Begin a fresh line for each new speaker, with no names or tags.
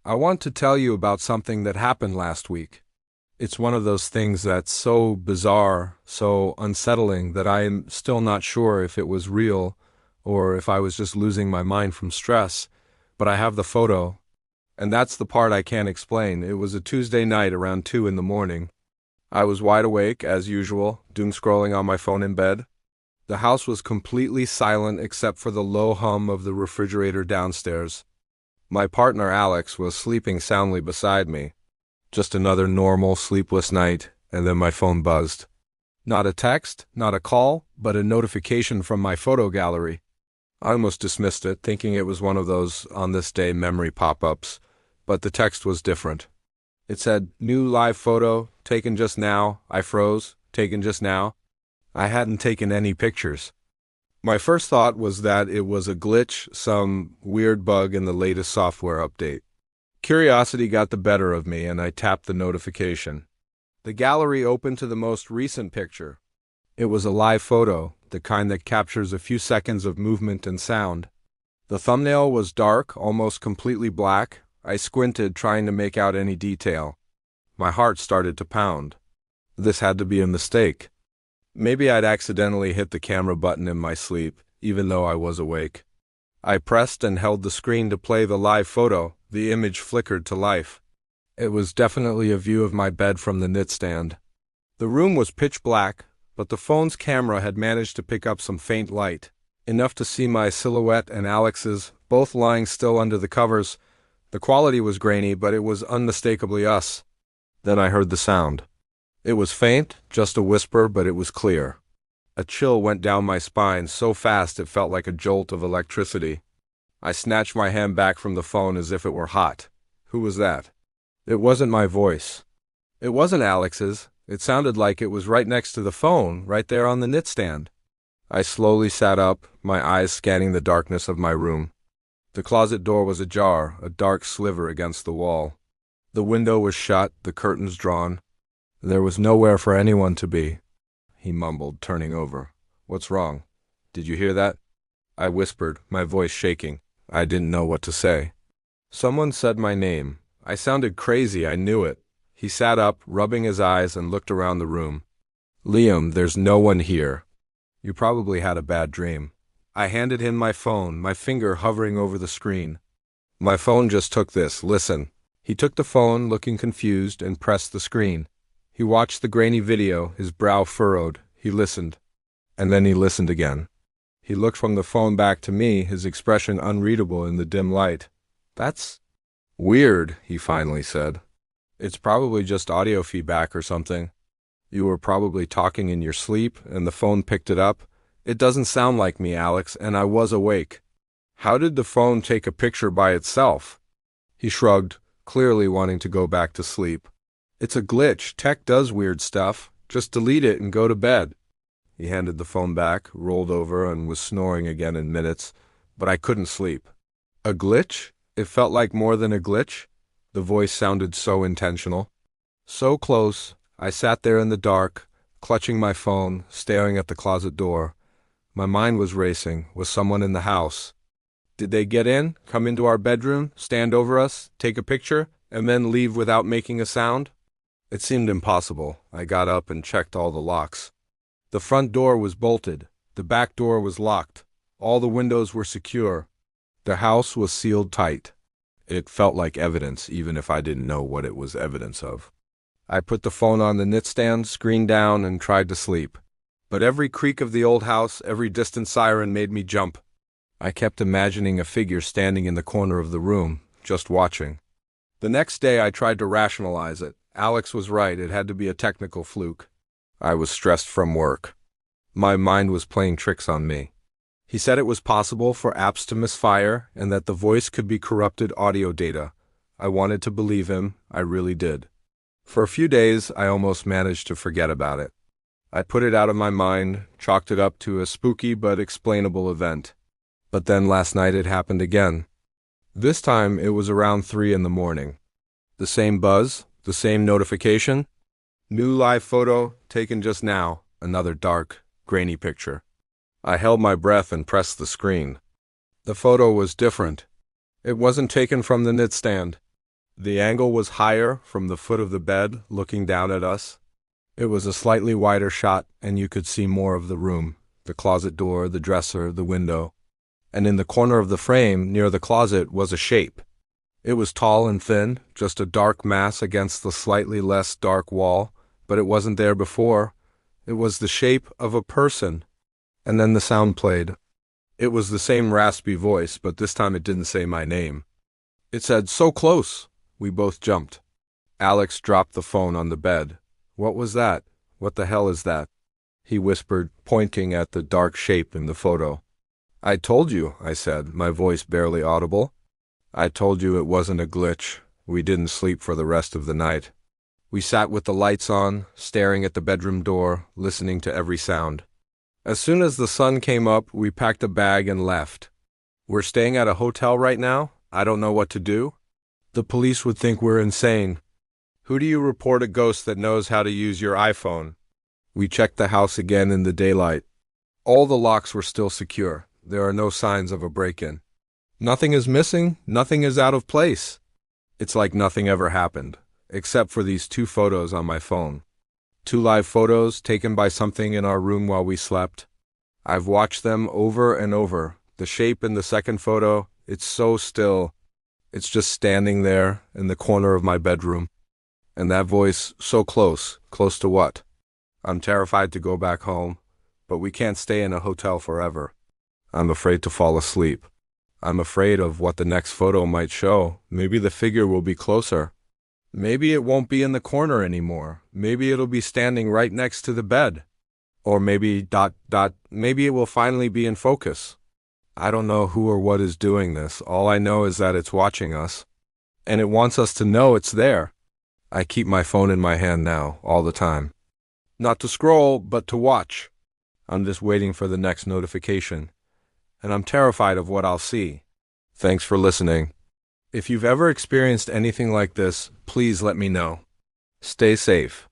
I want to tell you about something that happened last week. It's one of those things that's so bizarre, so unsettling that I am still not sure if it was real or if I was just losing my mind from stress. But I have the photo, and that's the part I can't explain. It was a Tuesday night around 2 in the morning. I was wide awake, as usual, doom scrolling on my phone in bed. The house was completely silent except for the low hum of the refrigerator downstairs. My partner Alex was sleeping soundly beside me. Just another normal, sleepless night, and then my phone buzzed. Not a text, not a call, but a notification from my photo gallery. I almost dismissed it, thinking it was one of those on-this-day memory pop-ups, but the text was different. It said, "New live photo, taken just now." I froze, "Taken just now?" I hadn't taken any pictures. My first thought was that it was a glitch, some weird bug in the latest software update. Curiosity got the better of me, and I tapped the notification. The gallery opened to the most recent picture. It was a live photo, the kind that captures a few seconds of movement and sound. The thumbnail was dark, almost completely black. I squinted, trying to make out any detail. My heart started to pound. This had to be a mistake. Maybe I'd accidentally hit the camera button in my sleep, even though I was awake. I pressed and held the screen to play the live photo. The image flickered to life. It was definitely a view of my bed from the nightstand. The room was pitch black, but the phone's camera had managed to pick up some faint light, enough to see my silhouette and Alex's, both lying still under the covers. The quality was grainy, but it was unmistakably us. Then I heard the sound. It was faint, just a whisper, but it was clear. A chill went down my spine so fast it felt like a jolt of electricity. I snatched my hand back from the phone as if it were hot. Who was that? It wasn't my voice. It wasn't Alex's. It sounded like it was right next to the phone, right there on the nightstand. I slowly sat up, my eyes scanning the darkness of my room. The closet door was ajar, a dark sliver against the wall. The window was shut, the curtains drawn. There was nowhere for anyone to be. He mumbled, turning over. "What's wrong? Did you hear that?" I whispered, my voice shaking. I didn't know what to say. Someone said my name. I sounded crazy, I knew it. He sat up, rubbing his eyes, and looked around the room. "Liam, there's no one here. You probably had a bad dream." I handed him my phone, my finger hovering over the screen. "My phone just took this. Listen." He took the phone, looking confused, and pressed the screen. He watched the grainy video, his brow furrowed. He listened. And then he listened again. He looked from the phone back to me, his expression unreadable in the dim light. "That's weird," he finally said. "It's probably just audio feedback or something. You were probably talking in your sleep, and the phone picked it up. It doesn't sound like me, Alex, and I was awake." "How did the phone take a picture by itself?" He shrugged, clearly wanting to go back to sleep. "It's a glitch. Tech does weird stuff. Just delete it and go to bed." He handed the phone back, rolled over, and was snoring again in minutes, but I couldn't sleep. A glitch? It felt like more than a glitch. The voice sounded so intentional. So close. I sat there in the dark, clutching my phone, staring at the closet door. My mind was racing. Was someone in the house? Did they get in, come into our bedroom, stand over us, take a picture, and then leave without making a sound? It seemed impossible. I got up and checked all the locks. The front door was bolted. The back door was locked. All the windows were secure. The house was sealed tight. It felt like evidence, even if I didn't know what it was evidence of. I put the phone on the nightstand, screen down, and tried to sleep. But every creak of the old house, every distant siren made me jump. I kept imagining a figure standing in the corner of the room, just watching. The next day I tried to rationalize it. Alex was right, it had to be a technical fluke. I was stressed from work. My mind was playing tricks on me. He said it was possible for apps to misfire and that the voice could be corrupted audio data. I wanted to believe him, I really did. For a few days, I almost managed to forget about it. I put it out of my mind, chalked it up to a spooky but explainable event. But then last night it happened again. This time it was around 3 in the morning. The same buzz, the same notification. New live photo, taken just now. Another dark, grainy picture. I held my breath and pressed the screen. The photo was different. It wasn't taken from the nightstand. The angle was higher from the foot of the bed, looking down at us. It was a slightly wider shot, and you could see more of the room, the closet door, the dresser, the window. And in the corner of the frame, near the closet, was a shape. It was tall and thin, just a dark mass against the slightly less dark wall, but it wasn't there before. It was the shape of a person. And then the sound played. It was the same raspy voice, but this time it didn't say my name. It said, "So close." We both jumped. Alex dropped the phone on the bed. "What was that? What the hell is that?" he whispered, pointing at the dark shape in the photo. "I told you," I said, my voice barely audible. "I told you it wasn't a glitch." We didn't sleep for the rest of the night. We sat with the lights on, staring at the bedroom door, listening to every sound. As soon as the sun came up, we packed a bag and left. "We're staying at a hotel right now. I don't know what to do. The police would think we're insane." "Who do you report a ghost that knows how to use your iPhone?" We checked the house again in the daylight. All the locks were still secure. There are no signs of a break-in. Nothing is missing. Nothing is out of place. It's like nothing ever happened, except for these 2 photos on my phone. 2 live photos taken by something in our room while we slept. I've watched them over and over. The shape in the second photo, it's so still. It's just standing there in the corner of my bedroom. And that voice, so close. Close to what? I'm terrified to go back home, but we can't stay in a hotel forever. I'm afraid to fall asleep. I'm afraid of what the next photo might show. Maybe the figure will be closer. Maybe it won't be in the corner anymore. Maybe it'll be standing right next to the bed. Or maybe maybe it will finally be in focus. I don't know who or what is doing this. All I know is that it's watching us. And it wants us to know it's there. I keep my phone in my hand now, all the time. Not to scroll, but to watch. I'm just waiting for the next notification. And I'm terrified of what I'll see. Thanks for listening. If you've ever experienced anything like this, please let me know. Stay safe.